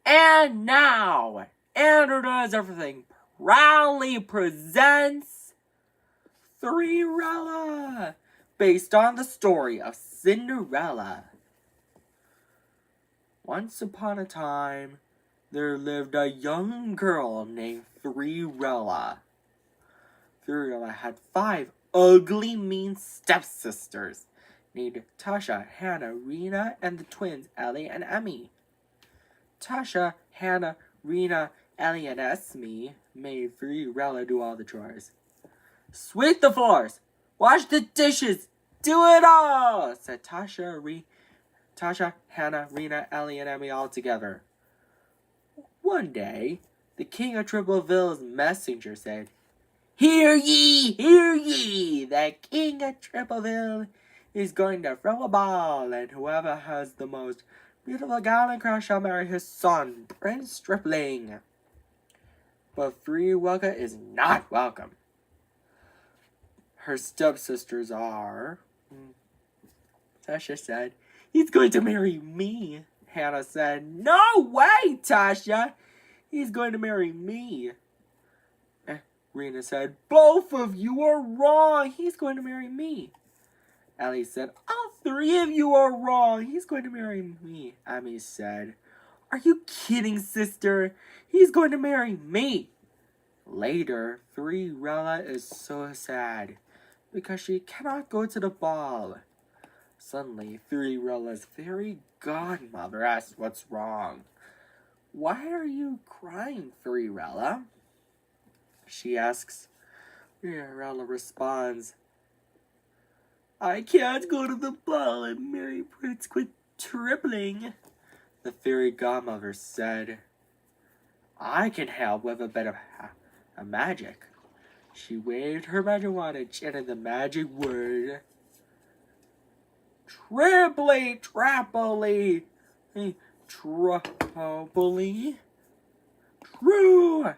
And now, Andrew Does Everything proudly presents Cinderella, based on the story of Cinderella. Once upon a time, there lived a young girl named Cinderella. Cinderella had 5 ugly, mean stepsisters named Tasha, Hannah, Rena, and the twins Ellie and Emmy. Tasha, Hannah, Rena, Ellie, and Esme made Cinderella do all the chores. Sweep the floors, wash the dishes, do it all, said Tasha, Hannah, Rena, Ellie, and Emmy all together. One day, the king of Tripleville's messenger said, Hear ye, the king of Tripleville is going to throw a ball, and whoever has the most beautiful gown and crown shall marry his son, Prince Stripling. But Cinderella is not welcome. Her stepsisters are... Tasha said, He's going to marry me. Hannah said, No way, Tasha. He's going to marry me. Rena said, Both of you are wrong. He's going to marry me. Ellie said, All 3 of you are wrong. He's going to marry me. Emmy said, Are you kidding, sister? He's going to marry me. Later, Cinderella is so sad because she cannot go to the ball. Suddenly, Cinderella's fairy godmother asks what's wrong. Why are you crying, Cinderella? She asks. Cinderella responds, I can't go to the ball and marry Prince Stripling. The fairy godmother said, I can help with a bit of magic. She waved her magic wand and chanted the magic word. Triply, trappily, triply, true.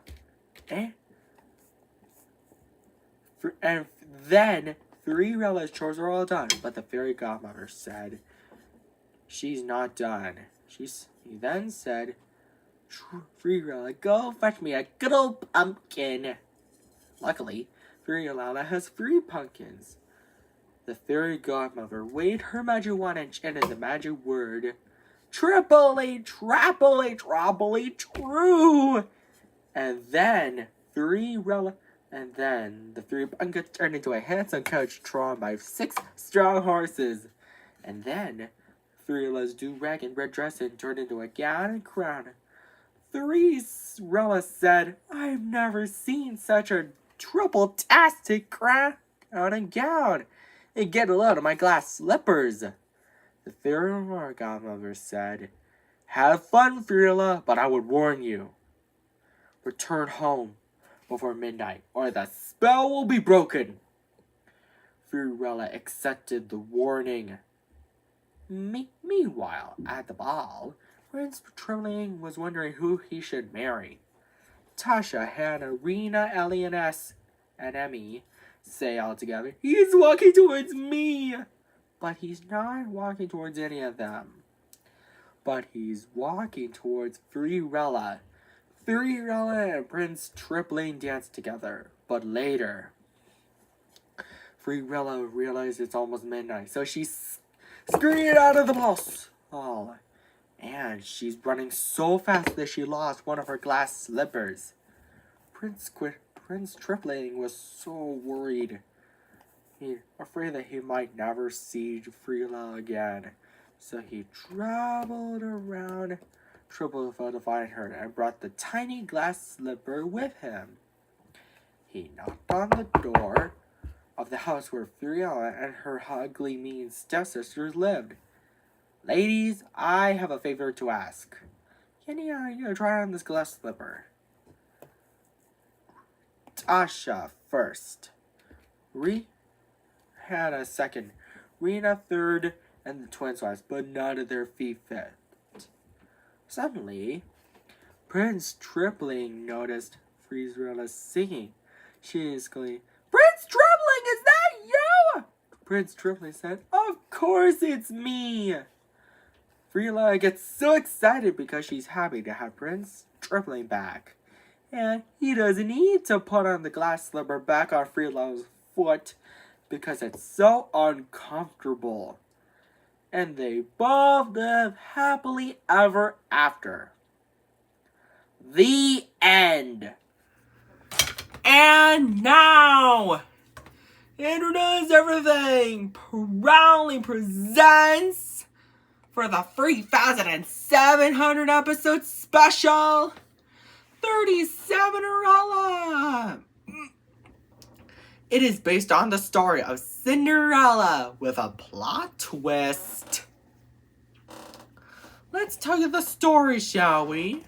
And then Cinderella's chores are all done, but the fairy godmother said, She's not done. He then said, Cinderella, go fetch me a good old pumpkin. Luckily, Cinderella has 3 pumpkins. The fairy godmother waved her magic wand and chanted the magic word, Triply, trappily, troppily, true. And then the 3 pumpkins turned into a handsome coach drawn by 6 strong horses. And then Cinderella's do-rag and red dress turned into a gown and crown. Cinderella said, I've never seen such a triple-tastic crown and gown. And get a load of my glass slippers. The fairy godmother said, Have fun, Cinderella, but I would warn you. Return home before midnight, or the spell will be broken. Cinderella accepted the warning. Meanwhile, at the ball, Prince Stripling was wondering who he should marry. Tasha, Hannah, Rena, Ellie, and Emmy say all together, He's walking towards me! But he's not walking towards any of them. But he's walking towards Cinderella. Cinderella and Prince Stripling dance together. But later, Cinderella realized it's almost midnight, so she scurried out of the ball. And she's running so fast that she lost one of her glass slippers. Prince Stripling was so worried. He afraid that he might never see Cinderella again. So he traveled around Tripleville to find her and brought the tiny glass slipper with him. He knocked on the door of the house where Cinderella and her ugly, mean stepsisters lived. Ladies, I have a favor to ask. Can you try on this glass slipper? Tasha first. Hannah second. Rena third, and the twins last, but none of their feet fit. Suddenly, Prince Stripling noticed Cinderella singing. She exclaimed, Prince Stripling, is that you? Prince Stripling said, Of course it's me. Frila gets so excited because she's happy to have Prince Tripling back. And he doesn't need to put on the glass slipper back on Frila's foot because it's so uncomfortable. And they both live happily ever after. The end. And now, Internet Everything proudly presents for the 3,700 episode special, 37erella. It is based on the story of Cinderella with a plot twist. Let's tell you the story, shall we?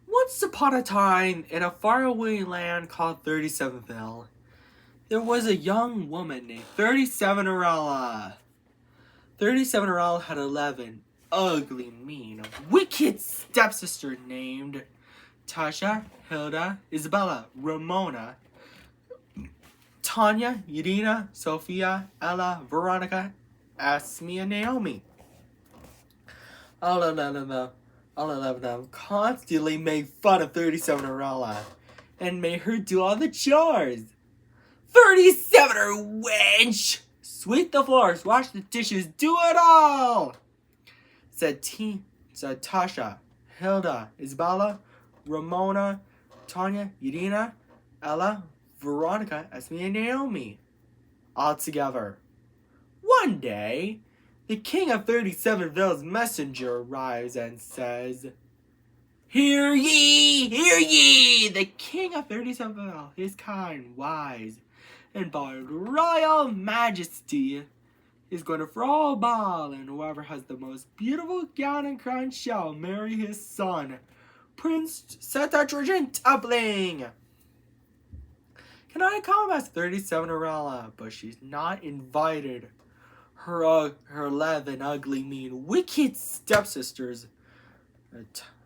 Once upon a time, in a faraway land called 37ville, there was a young woman named 37erella. 37erella had 11 ugly, mean, wicked stepsisters named Tasha, Hilda, Isabella, Ramona, Tanya, Yadina, Sophia, Ella, Veronica, Esme, and Naomi. All 11 of them constantly made fun of 37erella and made her do all the chores. 37er wench! Sweep the floors, wash the dishes, do it all! Said Tasha, Hilda, Isabella, Ramona, Tanya, Yadina, Ella, Veronica, Esme, and Naomi. All together. One day, the king of 37ville's messenger arrives and says, Hear ye, hear ye! The king of 37ville, his kind, wise, and by royal majesty, is going to throw a ball, and whoever has the most beautiful gown and crown shall marry his son, Prince Tripling. Can I come as 37erella? But she's not invited. Her 11 ugly, mean, wicked stepsisters,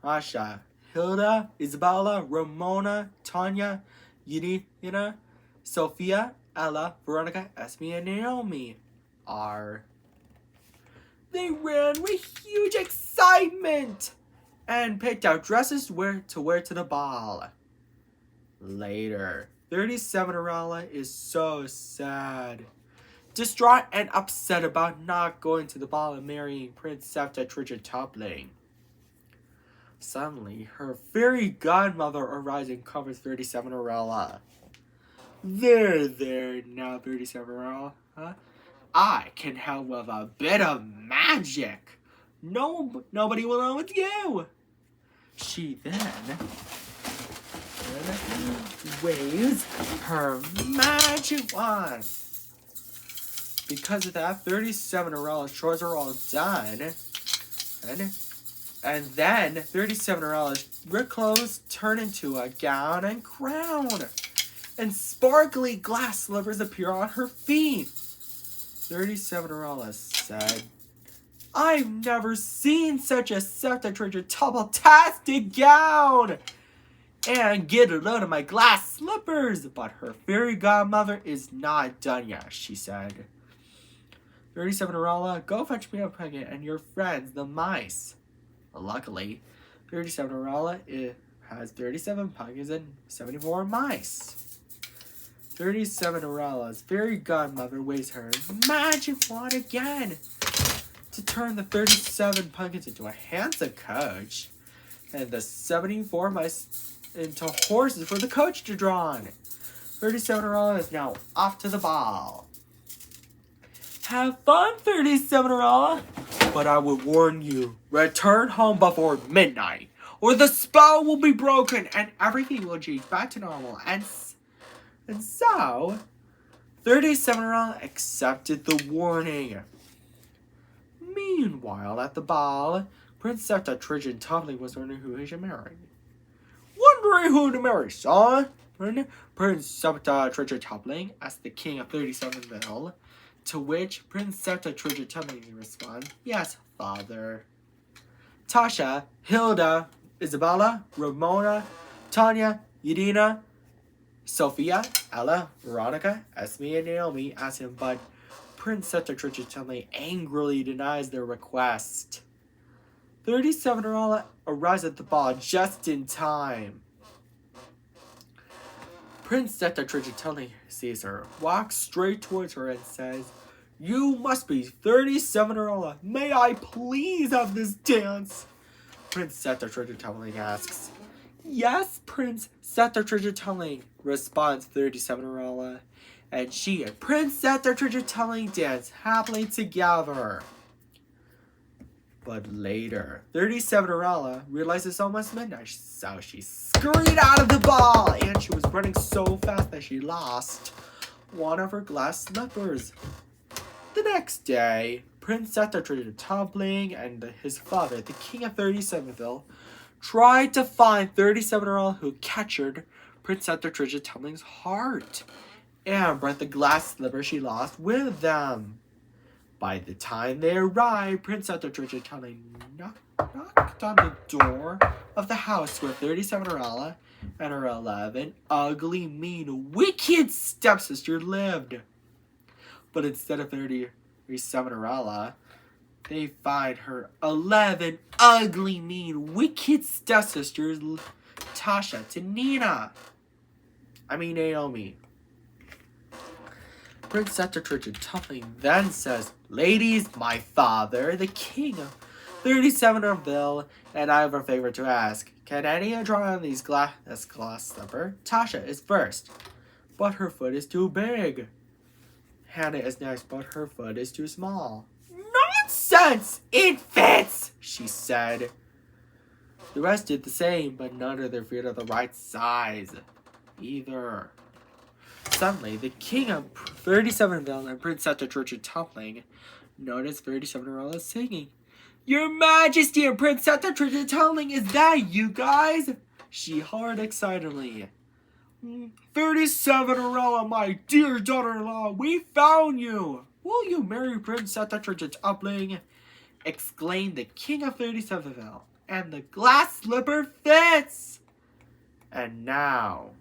Tasha, Hilda, Isabella, Ramona, Tanya, Yadina, Sophia, Ella, Veronica, Esme, and Naomi are. They ran with huge excitement and picked out dresses to wear to the ball. Later, 37erella is so sad, distraught and upset about not going to the ball and marrying Prince Tripling. Suddenly, her fairy godmother arrives and covers 37erella. There, now 37erella. I can help with a bit of magic. Nobody will know it's you. She then waves her magic wand. Because of that, 37erella's chores are all done. And then 37erella's rich clothes turn into a gown and crown. And sparkly glass slippers appear on her feet. 37erella said, I've never seen such a top-tastic gown. And get a load of my glass slippers. But her fairy godmother is not done yet, she said. 37erella, go fetch me a pumpkin and your friends, the mice. Luckily, 37erella has 37 pumpkins and 74 mice. 37erella's fairy godmother waves her magic wand again to turn the 37 pumpkins into a handsome coach and the 74 mice into horses for the coach to draw on. 37erella is now off to the ball. Have fun, 37erella, but I would warn you, return home before midnight, or the spell will be broken and everything will change back to normal. And so, 37erella accepted the warning. Meanwhile, at the ball, Prince Tripling was wondering who he should marry. Wondering who to marry, son? Prince Tripling asked the king of 37ville, to which Prince Tripling responds, Yes, father. Tasha, Hilda, Isabella, Ramona, Tanya, Yadina, Sophia, Ella, Veronica, Esme, and Naomi asked him, but Prince Setatritchitali angrily denies their request. 37-year-old arrives at the ball just in time. Prince Setatritchitali sees her, walks straight towards her and says, "You must be 37-year-old. May I please have this dance?" Prince Setatritchitali asks. "Yes, Prince Setatritchitali," responds 37-year-old. And she and Prince Setatritchitali dance happily together. But later, 37-year-old realizes it's almost midnight, so she scurried out of the ball, and she was running so fast that she lost one of her glass slippers. The next day, Prince Setatritchitali and his father, the king of 37ville, tried to find 37-year-old who captured Prince Setatritchitali's heart and brought the glass slipper she lost with them. By the time they arrived, Prince Setatritchitali knocked on the door of the house where 37-year-old and her 11 ugly, mean, wicked stepsisters lived. But instead of 37-year-old, they find her 11 ugly, mean, wicked stepsisters, Tasha to Naomi. Prince Setatritchitali then says, "Ladies, my father, the king of 37ville, and I have a favor to ask. Can any draw on this glass slipper? Tasha is first, but her foot is too big. Hannah is next, but her foot is too small." "Nonsense! It fits!" she said. The rest did the same, but none of their feet are the right size either. Suddenly, the king of 37ville and Prince Setatritchitali noticed 37-year-old singing. "Your Majesty and Prince Setatritchitali, is that you guys?" she hollered excitedly. 37-year-old, my dear daughter-in-law, we found you. Will you marry Prince Setatritchitali?" exclaimed the king of 37ville. "And the glass slipper fits." And now,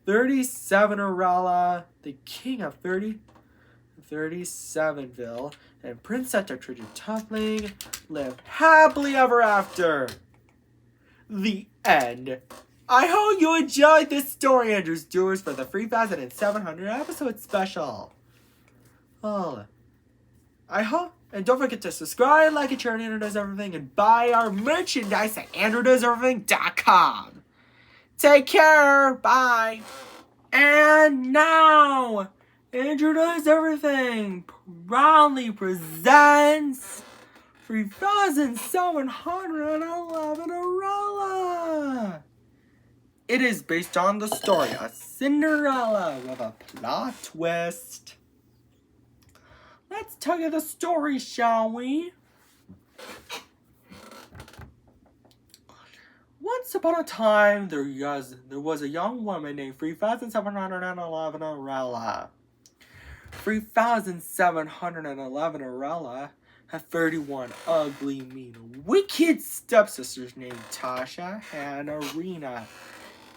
37-year-old, the king of 37ville, and Prince Setatritchitali lived happily ever after. The end. I hope you enjoyed this story, Andrew's Doers, for the 3,700 episode special. Well, I hope, and don't forget to subscribe, like, and share on Andrew Does Everything, and buy our merchandise at AndrewDoesEverything.com. Take care. Bye. And now, Andrew Does Everything proudly presents 3,711 Cinderella. It is based on the story of Cinderella with a plot twist. Let's tell you the story, shall we? Once upon a time, there was a young woman named 3,711 Cinderella. 3,711 Cinderella had 31 ugly, mean, wicked stepsisters named Tasha, Hannah, Rena,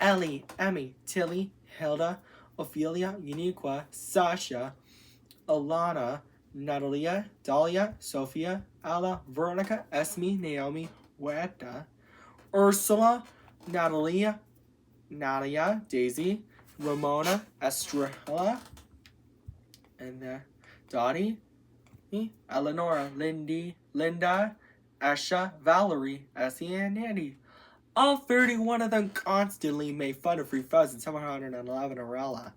Ellie, Emmy, Tilly, Hilda, Ophelia, Uniqua, Sasha, Alana, Natalia, Dahlia, Sophia, Ella, Veronica, Esme, Naomi, Weta, Ursula, Nadia, Daisy, Ramona, Estrella, and Dottie, Eleanora, Linda, Asha, Valerie, Essie, and Nanny. All 31 of them constantly made fun of 3,711 Cinderella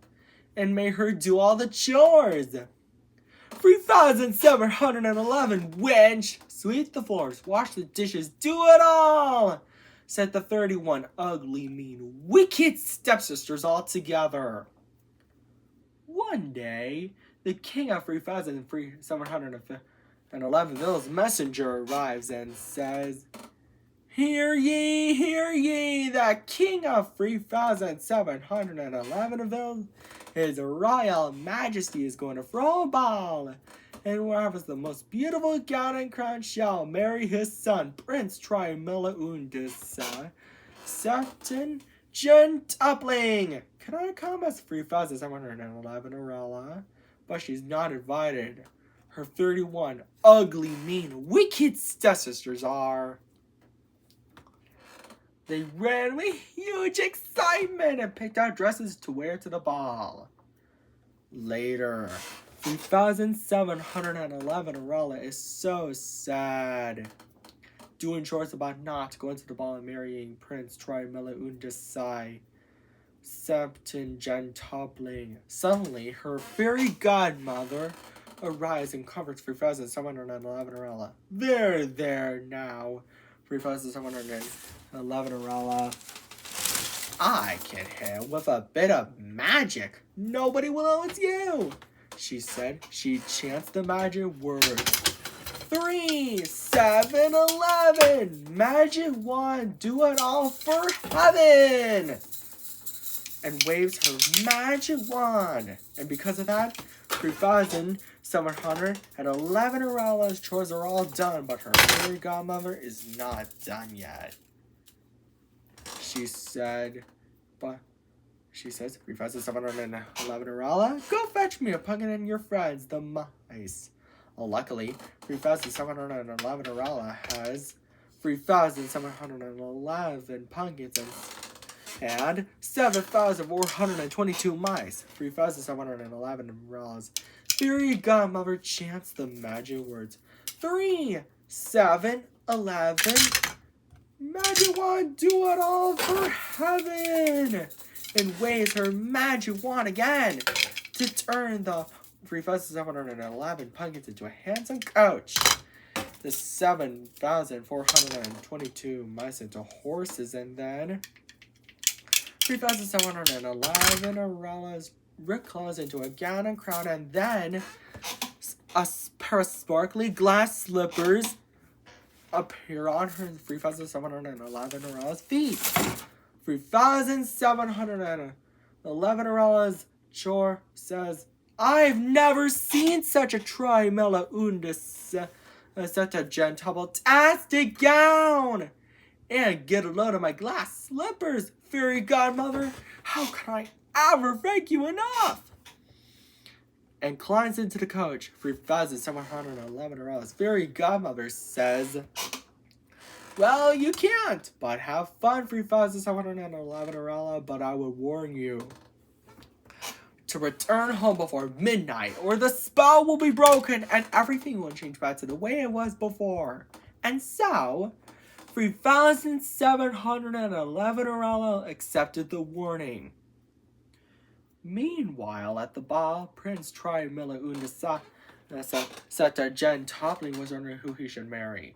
and made her do all the chores. 3,711, wench! Sweep the floors, wash the dishes, do it all! Said the 31 ugly, mean, wicked stepsisters all together. One day, the king of 3,711 Ville's messenger arrives and says, Hear ye, the king of 3,711 Ville, his royal majesty is going to throw a ball, and whoever has the most beautiful gown and crown shall marry his son, Prince Trimilla Undisa, certain gentupling. Can I come as 3,711 Arella? but she's not invited. Her 31 ugly, mean, wicked stepsisters are. They ran with huge excitement and picked out dresses to wear to the ball. Later, 3711 Arella is so sad. Doing chores about not going to the ball and marrying Prince Trimilla Undasai. Septon Gentopling. Suddenly, her fairy godmother arrives and comforts 3711 Arella. There now, 3711 Arella. I can hit with a bit of magic. Nobody will know it's you, she said. She chants the magic words. 3, 7, 11. Magic wand, do it all for heaven. And waves her magic wand. And because of that, 3,711 Arella's chores are all done, but her fairy godmother is not done yet. She says, 3,711 Arella, go fetch me a pumpkin and your friends, the mice. Well, luckily, 3,711 Arella has 3,711 pumpkins and 7,422 mice. 3,711 Arella's fairy godmother chants the magic words. 3, 7, 11. Magic wand, do it all for heaven! And waves her magic wand again to turn the 3,711 pumpkins into a handsome coach. The 7,422 mice into horses, and then 3,711 Arella's Rick clothes into a gown and crown, and then a pair of sparkly glass slippers appear on her 3,711 Arella's feet. 3,711 Arella's chore says, I've never seen such a Trimilla Undasai, such a gentable-tastic gown. And get a load of my glass slippers, fairy godmother. How can I ever thank you enough? And climbs into the coach. 3,711 Arella's fairy godmother says, well, you can't, but have fun, 3,711 Arella, but I would warn you to return home before midnight, or the spell will be broken and everything will change back to the way it was before. And so, 3,711 Arella accepted the warning. Meanwhile, at the ball, Prince Trimilla Undasai, Gentopling was wondering who he should marry.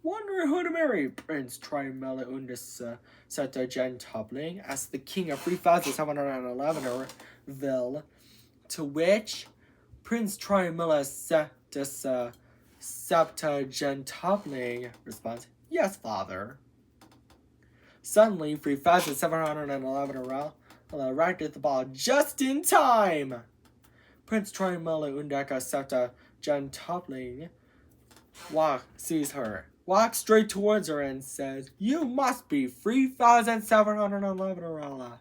Wondering who to marry, Prince Trimilla Undasai Gentopling asked the king of 3,711 Ville, to which Prince Trimilla Gentopling responds, yes, father. Suddenly, 3,711 Arella arrived at the ball just in time. Prince Trimilla Undasai Gentopling sees her, walks straight towards her and says, you must be 3,711 Arella.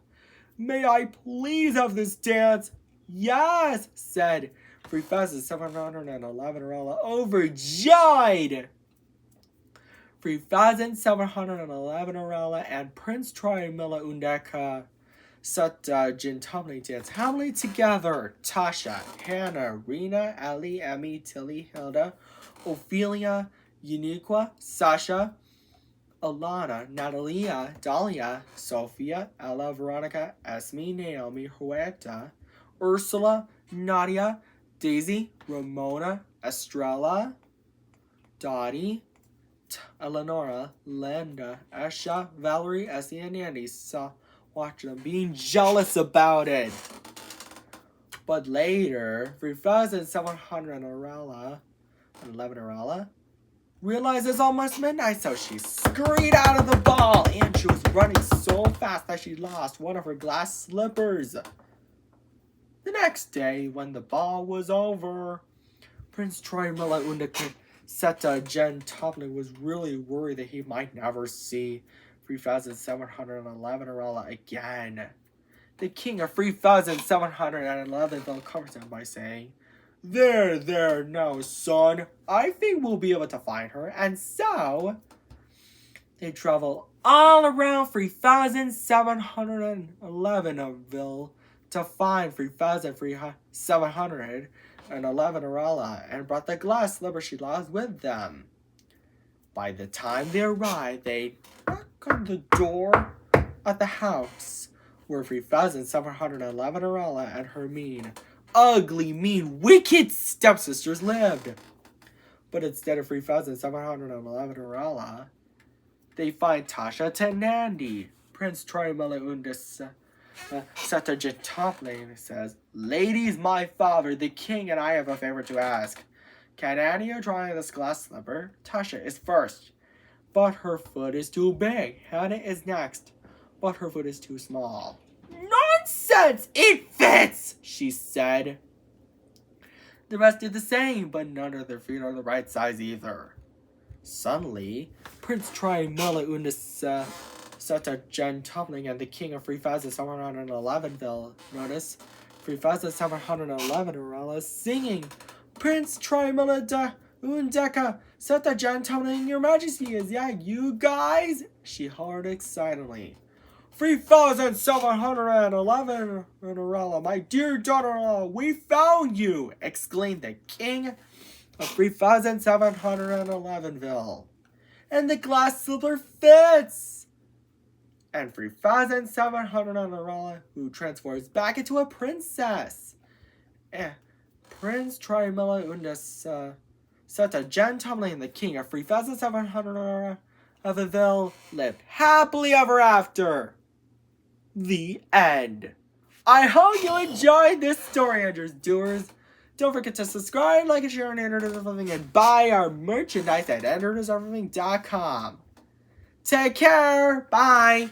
May I please have this dance? Yes, said 3,711 Arella, overjoyed. 3,711 Arella and Prince Trimilla Undasai Gentopling dance happily together. Tasha, Hannah, Rena, Ellie, Emmy, Tilly, Hilda, Ophelia, Uniqua, Sasha, Alana, Natalia, Dahlia, Sophia, Ella, Veronica, Esme, Naomi, Huerta, Ursula, Nadia, Daisy, Ramona, Estrella, Dottie, Eleonora, Linda, Esha, Valerie, Essie, and Andy saw watching them being jealous about it. But later, 3,700 Arella realized it's almost midnight, so she scurried out of the ball, and she was running so fast that she lost one of her glass slippers. The next day, when the ball was over, Prince Trimilla Undasai Gentopling was really worried that he might never see 3,711 Arella again. The king of 3,711 covers him by saying, There, now, son. I think we'll be able to find her. And so, they travel all around 3,711ville to find 3,711 Arella and brought the glass slipper she lost with them. By the time they arrived, they knock on the door at the house where 3,711 Arella and her ugly, mean, wicked stepsisters lived. But instead of 3,711 Arella, they find Tasha Tenandi. Prince Trimella Undis Satterjetoplane says, Ladies, my father, the king, and I have a favor to ask. Can Annie try this glass slipper? Tasha is first, but her foot is too big. Hannah is next, but her foot is too small. Nonsense! It fits, she said. The rest did the same, but none of their feet are the right size either. Suddenly, Prince Trimella Undis Satterjetoplane and the king of 3,711ville notice 3,711 Arella singing, Prince Trimella Undeka Satterjetoplane, your majesty, is that you guys? She hollered excitedly. 3,711 Arella, my dear daughter-in-law, we found you! Exclaimed the king of 3,711ville. And the glass slipper fits! And 3,700 Arella, who transforms back into a princess. Prince Trimella Undis Satterjetoplane, the king of 3,700 of the ville, lived happily ever after. The end. I hope you enjoyed this story, Andrews Doers. Don't forget to subscribe, like, and share on Andrews Everything, and buy our merchandise at andrewseverything.com. Take care. Bye.